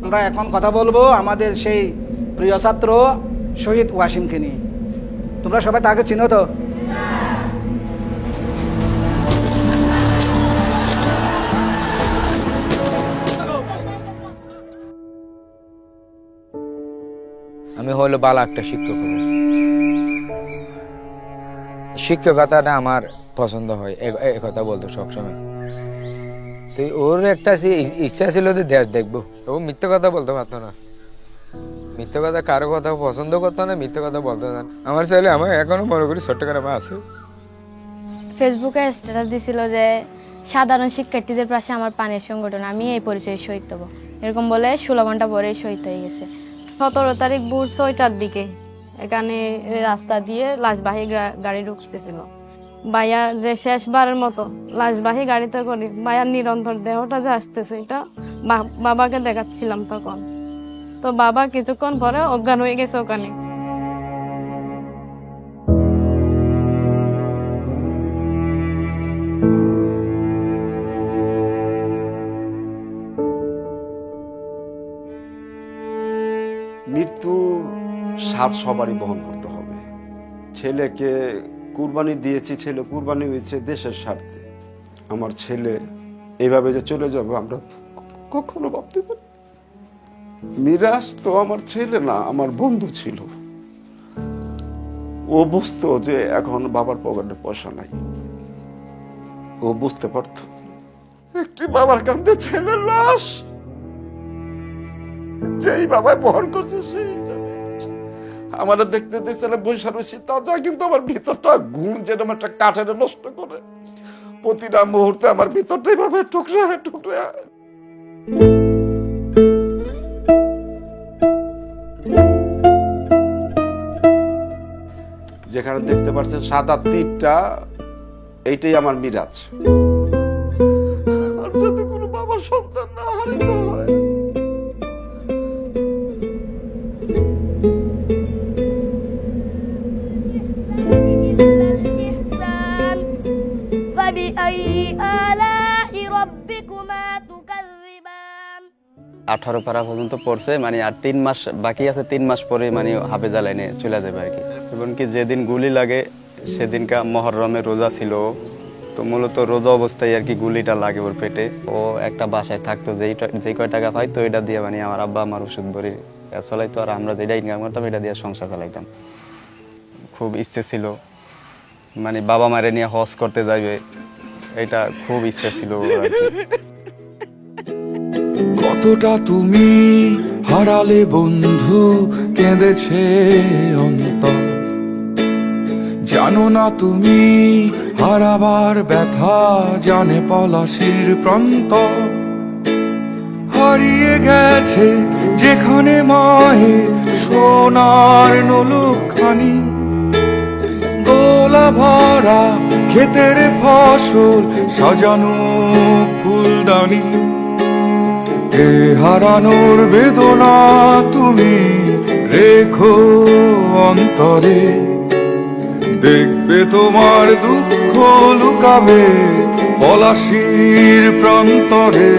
আমরা এখন কথা বলবো আমাদের সেই প্রিয় ছাত্র শহীদ ওয়াসিমকে নিয়ে। তোমরা সবাই তাকে চিনো তো? আমি হলো ভালো একটা শিক্ষক হব। শিক্ষকতাটা আমার পছন্দ হয়, এই কথা বলতো সবসময়। তো ওর একটা ইচ্ছা ছিল যে দেশ দেখবো। ও মিথ্যে কথা বলতে পারতো না, মিথ্যে কথা কারো কথা পছন্দ করতো না, মিথ্যে কথা বলতো না। আমার ছেলে আমার এখনো মনে করি চট্টগ্রামে আছে। ফেসবুকে স্ট্যাটাস দিছিল যে সাধারণ শিক্ষার্থীদের পাশে আমার পানির সংগঠন, আমি এই পরিচয়ে শহীদ হব, এরকম বলে 16 ঘন্টা পরে শহীদ হয়ে গেছে। 17 তারিখ ভোর 6টার দিকে এখানে রাস্তা দিয়ে লাশবাহী গাড়ি ঢুকতেছিল। ভাইয়া যে শেষবারের মতো লাশবাহী গাড়িতে করে ভাইয়ার নিরন্তর দেহটা যে আসতেছে, এটা বাবাকে দেখাচ্ছিলাম তখন। তো বাবা কিছুক্ষণ পরে অজ্ঞান হয়ে গেছে ওখানে। মৃত্যুর স্বাদ সবারই বহন করতে হবে। ছেলেকে কুরবানি দিয়েছি, ছেলে কুরবানি হয়েছে দেশের স্বার্থে। আমার ছেলে এইভাবে যে চলে যাবে আমরা কখনো ভাবতে পারি। মিরাজ তো আমার ছেলে না, আমার বন্ধু ছিল। ও বুঝতো যে এখন বাবার পকেটে পয়সা নাই, ও বুঝতে পারতো একটি বাবার কাঁধে ছেলের লাশ যেই বাবাই বহন করছে সেই যাবে। আমার দেখতে দেখতে বৈশা রয়েছি তাজা, কিন্তু আমার ভিতরটা ঘুম যেরকম একটা কাঠের নষ্ট করে প্রতিটা মুহূর্তে আমার ভিতরটা এইভাবে টুকরা টুকরা। যেখানে দেখতে পাচ্ছেন সাদা তীরটা, এইটাই আমার মিরাজ। আর যদি কোনো বাবার সন্তান না হারিতে হয়, فبأي آلاء ربكما تكذبان 18 পারা পর্যন্ত পড়ছে, মানে আর 3 মাস বাকি আছে। 3 মাস পরে মানে হাফেজা লাইনে চলে যাবে আর কি। এমনকি যেদিন গুলি লাগে সেদিনকা মহররমের রোজা ছিল, তো মূলত রোজা অবস্থায় আর কি গুলিটা লাগে ওর পেটে। ও একটা বাসায় থাকতো, যেই কয় টাকা পাইতো এটা দিয়ে মানে আমার আব্বা আমার ওষুধ ভরি চালাইতো, আর আমরা যেটা ইনকাম করতাম এটা দিয়ে সংসার চালাইতাম। খুব ইচ্ছে ছিল মানে বাবা মারে নিয়ে হজ করতে যাবে, এটা খুব ইচ্ছে ছিল। কতটা তুমি হারালে বন্ধু, কেঁদেছে অন্তর। জানো না তুমি হারাবার ব্যথা, জানে পলাশির প্রান্ত। হারিয়ে গেছে যেখানে মায়ের সোনার নলুকখানি, গোলা ভরা ক্ষেতের ফসল সাজানো ফুলদানি। এ হারানোর বেদনা তুমি রেখো অন্তরে, দেখবে তোমার দুঃখ লুকাবে পলাশির প্রান্তরে।